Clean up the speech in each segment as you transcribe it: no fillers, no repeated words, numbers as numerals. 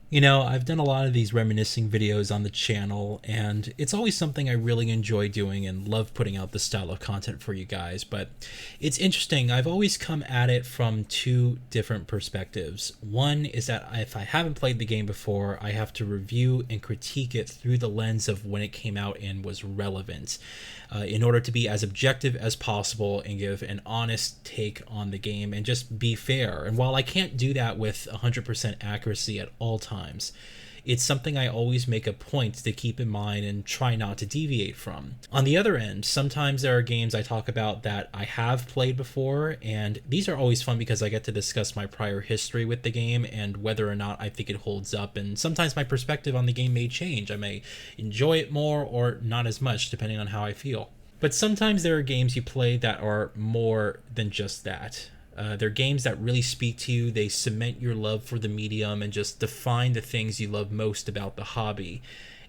You know, I've done a lot of these reminiscing videos on the channel, and it's always something I really enjoy doing and love putting out this style of content for you guys. But it's interesting, I've always come at it from two different perspectives. One is that if I haven't played the game before, I have to review and critique it through the lens of when it came out and was relevant, in order to be as objective as possible and give an honest take on the game and just be fair. And while I can't do that with 100% accuracy at all times, it's something I always make a point to keep in mind and try not to deviate from. On the other end, sometimes there are games I talk about that I have played before, and these are always fun because I get to discuss my prior history with the game and whether or not I think it holds up, and sometimes my perspective on the game may change. I may enjoy it more or not as much depending on how I feel. But sometimes there are games you play that are more than just that. They're games that really speak to you. They cement your love for the medium and just define the things you love most about the hobby.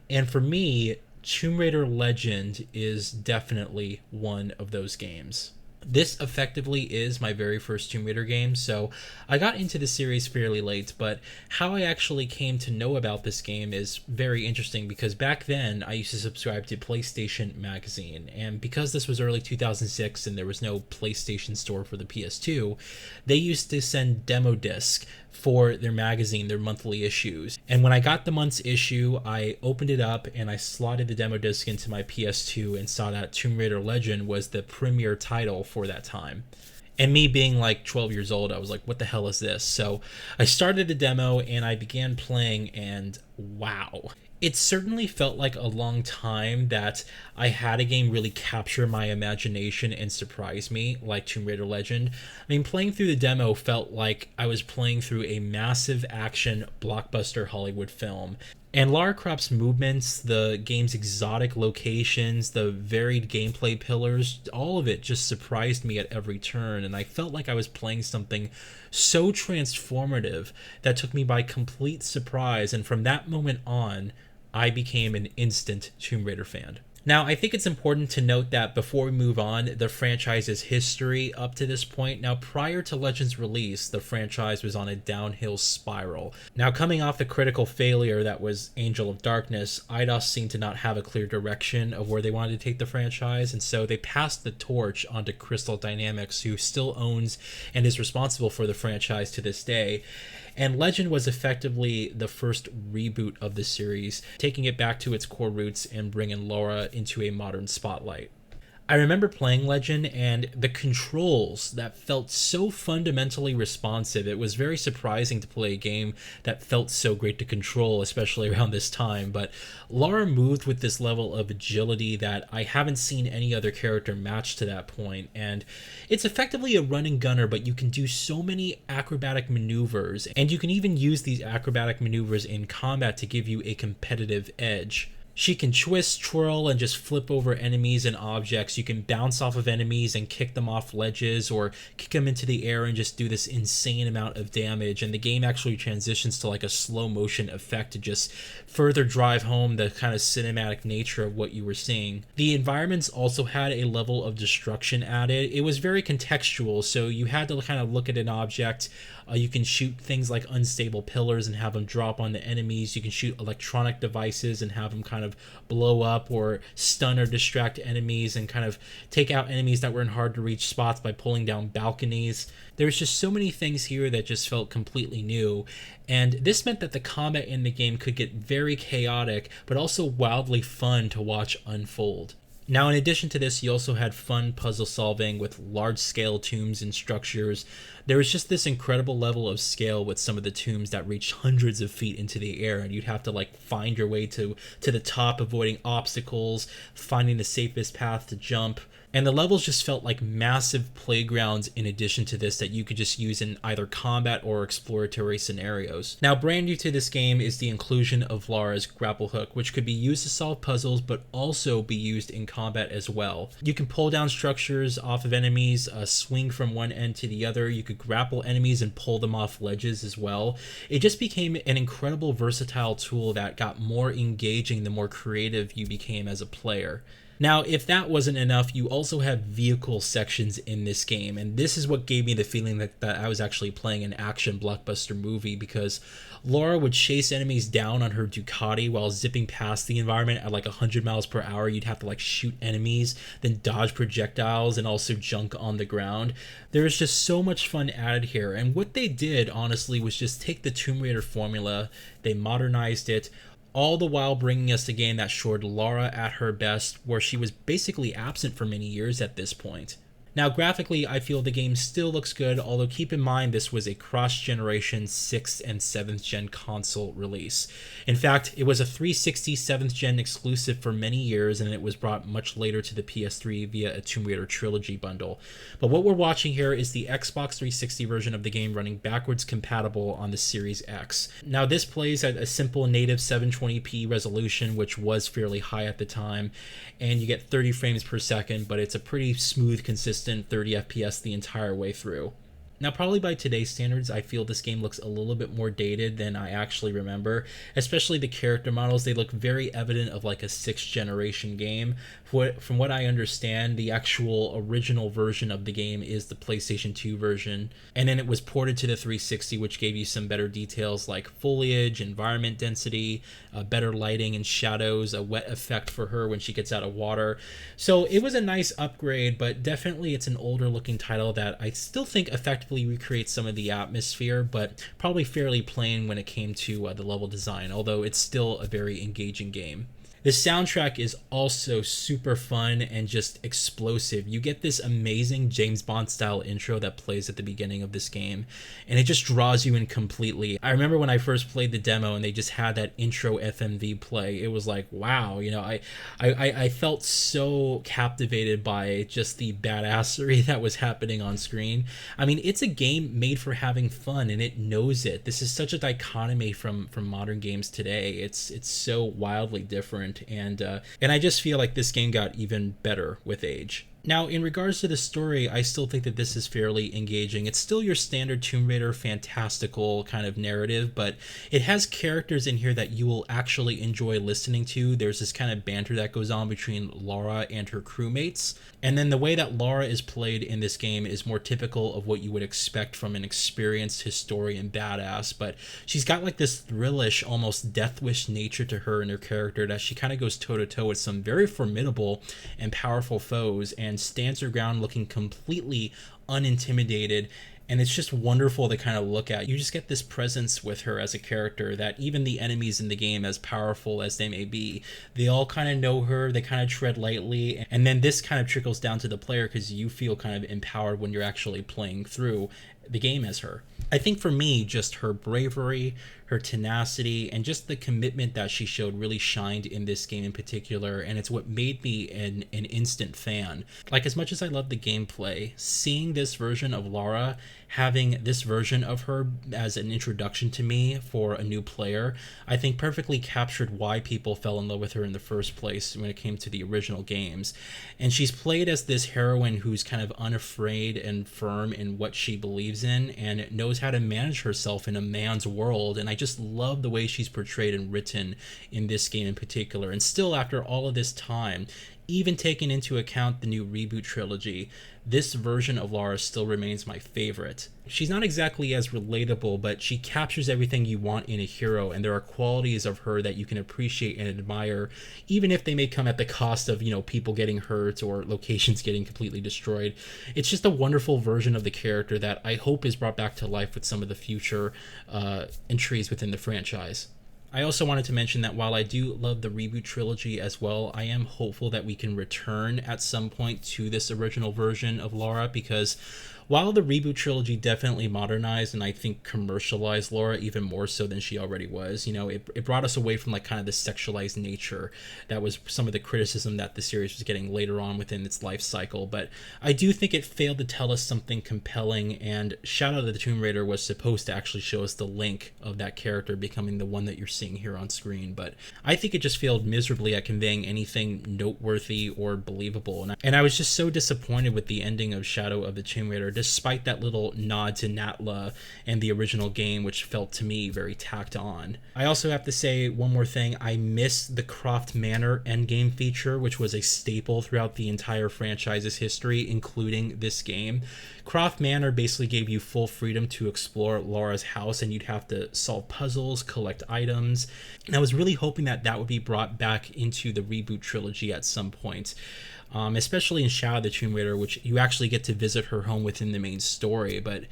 And for me, Tomb Raider Legend is definitely one of those games. This effectively is my very first Tomb Raider game, so I got into the series fairly late, but how I actually came to know about this game is very interesting because back then I used to subscribe to PlayStation Magazine, and because this was early 2006 and there was no PlayStation store for the PS2, they used to send demo discs for their magazine, their monthly issues. And when I got the month's issue, I opened it up and I slotted the demo disc into my PS2 and saw that Tomb Raider Legend was the premier title for that time. And me being like 12 years old, I was like, what the hell is this? So I started the demo and I began playing, and wow. It certainly felt like a long time that I had a game really capture my imagination and surprise me, like Tomb Raider Legend. I mean, playing through the demo felt like I was playing through a massive action blockbuster Hollywood film. And Lara Croft's movements, the game's exotic locations, the varied gameplay pillars, all of it just surprised me at every turn, and I felt like I was playing something so transformative that took me by complete surprise, and from that moment on, I became an instant Tomb Raider fan. Now, I think it's important to note that before we move on, the franchise's history up to this point. Now, prior to Legend's release, the franchise was on a downhill spiral. Now, coming off the critical failure that was Angel of Darkness, Eidos seemed to not have a clear direction of where they wanted to take the franchise, and so they passed the torch onto Crystal Dynamics, who still owns and is responsible for the franchise to this day. And Legend was effectively the first reboot of the series, taking it back to its core roots and bringing Laura into a modern spotlight. I remember playing Legend and the controls that felt so fundamentally responsive. It was very surprising to play a game that felt so great to control, especially around this time. But Lara moved with this level of agility that I haven't seen any other character match to that point. And it's effectively a running gunner, but you can do so many acrobatic maneuvers, and you can even use these acrobatic maneuvers in combat to give you a competitive edge. She can twist, twirl, and just flip over enemies and objects. You can bounce off of enemies and kick them off ledges or kick them into the air and just do this insane amount of damage. And the game actually transitions to like a slow motion effect to just further drive home the kind of cinematic nature of what you were seeing. The environments also had a level of destruction added. It was very contextual, so you had to kind of look at an object. You can shoot things like unstable pillars and have them drop on the enemies. You can shoot electronic devices and have them kind of blow up or stun or distract enemies and kind of take out enemies that were in hard to reach spots by pulling down balconies. There's just so many things here that just felt completely new. And this meant that the combat in the game could get very chaotic, but also wildly fun to watch unfold. Now, in addition to this, you also had fun puzzle solving with large-scale tombs and structures. There was just this incredible level of scale with some of the tombs that reached hundreds of feet into the air, and you'd have to like find your way to the top, avoiding obstacles, finding the safest path to jump. And the levels just felt like massive playgrounds in addition to this that you could just use in either combat or exploratory scenarios. Now, brand new to this game is the inclusion of Lara's grapple hook, which could be used to solve puzzles but also be used in combat as well. You can pull down structures off of enemies, swing from one end to the other. You could grapple enemies and pull them off ledges as well. It just became an incredible versatile tool that got more engaging the more creative you became as a player. Now, if that wasn't enough, you also have vehicle sections in this game, and this is what gave me the feeling that I was actually playing an action blockbuster movie, because Laura would chase enemies down on her Ducati while zipping past the environment at like 100 miles per hour. You'd have to like shoot enemies, then dodge projectiles, and also junk on the ground. There's just so much fun added here, and what they did, honestly, was just take the Tomb Raider formula, they modernized it, all the while bringing us a game that showed Lara at her best, where she was basically absent for many years at this point. Now, graphically, I feel the game still looks good, although keep in mind this was a cross-generation 6th and 7th gen console release. In fact, it was a 360 7th gen exclusive for many years, and it was brought much later to the PS3 via a Tomb Raider Trilogy bundle. But what we're watching here is the Xbox 360 version of the game running backwards compatible on the Series X. Now, this plays at a simple native 720p resolution, which was fairly high at the time, and you get 30 frames per second, but it's a pretty smooth, consistent 30 FPS the entire way through. Now, probably by today's standards, I feel this game looks a little bit more dated than I actually remember, especially the character models. They look very evident of like a 6th generation game. From what I understand, the actual original version of the game is the PlayStation 2 version, and then it was ported to the 360, which gave you some better details like foliage, environment density, better lighting and shadows, a wet effect for her when she gets out of water. So it was a nice upgrade, but definitely it's an older looking title that I still think effectively recreates some of the atmosphere, but probably fairly plain when it came to the level design, although it's still a very engaging game. The soundtrack is also super fun and just explosive. You get this amazing James Bond style intro that plays at the beginning of this game, and it just draws you in completely. I remember when I first played the demo and they just had that intro FMV play, it was like, wow, you know, I felt so captivated by just the badassery that was happening on screen. I mean, it's a game made for having fun, and it knows it. This is such a dichotomy from modern games today. It's so wildly different. And I just feel like this game got even better with age. Now, in regards to the story, I still think that this is fairly engaging. It's still your standard Tomb Raider fantastical kind of narrative, but it has characters in here that you will actually enjoy listening to. There's this kind of banter that goes on between Lara and her crewmates. And then the way that Lara is played in this game is more typical of what you would expect from an experienced historian badass, but she's got like this thrillish, almost death wish nature to her and her character that she kind of goes toe-to-toe with some very formidable and powerful foes, and stands her ground looking completely unintimidated. And it's just wonderful to kind of look at. You just get this presence with her as a character that even the enemies in the game, as powerful as they may be, they all kind of know her, they kind of tread lightly, and then this kind of trickles down to the player because you feel kind of empowered when you're actually playing through the game as her. I think for me, just her bravery, her tenacity, and just the commitment that she showed really shined in this game in particular, and it's what made me an instant fan. Like, as much as I love the gameplay, seeing this version of Lara, having this version of her as an introduction to me for a new player, I think perfectly captured why people fell in love with her in the first place when it came to the original games. And she's played as this heroine who's kind of unafraid and firm in what she believes in, and knows how to manage herself in a man's world, and I just love the way she's portrayed and written in this game in particular. And still, after all of this time, even taking into account the new reboot trilogy, this version of Lara still remains my favorite. She's not exactly as relatable, but she captures everything you want in a hero, and there are qualities of her that you can appreciate and admire, even if they may come at the cost of, you know, people getting hurt or locations getting completely destroyed. It's just a wonderful version of the character that I hope is brought back to life with some of the future entries within the franchise. I also wanted to mention that while I do love the reboot trilogy as well, I am hopeful that we can return at some point to this original version of Lara, because while the reboot trilogy definitely modernized and I think commercialized Lara even more so than she already was, you know, it brought us away from like kind of the sexualized nature that was some of the criticism that the series was getting later on within its life cycle. But I do think it failed to tell us something compelling, and Shadow of the Tomb Raider was supposed to actually show us the link of that character becoming the one that you're seeing here on screen. But I think it just failed miserably at conveying anything noteworthy or believable. And I was just so disappointed with the ending of Shadow of the Tomb Raider, despite that little nod to Natla and the original game, which felt to me very tacked on. I also have to say one more thing. I miss the Croft Manor endgame feature, which was a staple throughout the entire franchise's history, including this game. Croft Manor basically gave you full freedom to explore Laura's house, and you'd have to solve puzzles, collect items. And I was really hoping that that would be brought back into the reboot trilogy at some point. Especially in Shadow of the Tomb Raider, which you actually get to visit her home within the main story, but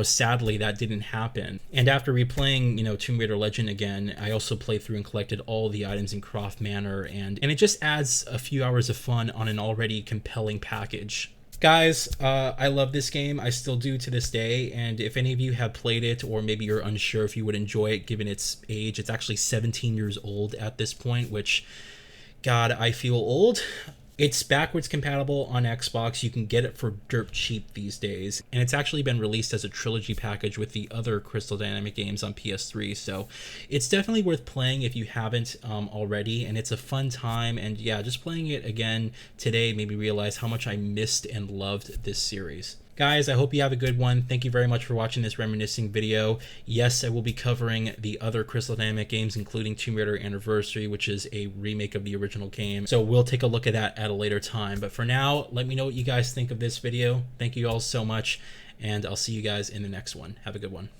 sadly that didn't happen. And after replaying Tomb Raider Legend again, I also played through and collected all the items in Croft Manor, and it just adds a few hours of fun on an already compelling package. Guys, I love this game. I still do to this day, and if any of you have played it, or maybe you're unsure if you would enjoy it given its age, it's actually 17 years old at this point, which, God, I feel old. It's backwards compatible on Xbox. You can get it for dirt cheap these days. And it's actually been released as a trilogy package with the other Crystal Dynamics games on PS3. So it's definitely worth playing if you haven't already. And it's a fun time. And yeah, just playing it again today made me realize how much I missed and loved this series. Guys, I hope you have a good one. Thank you very much for watching this reminiscing video. Yes, I will be covering the other Crystal Dynamics games, including Tomb Raider Anniversary, which is a remake of the original game. So we'll take a look at that at a later time. But for now, let me know what you guys think of this video. Thank you all so much, and I'll see you guys in the next one. Have a good one.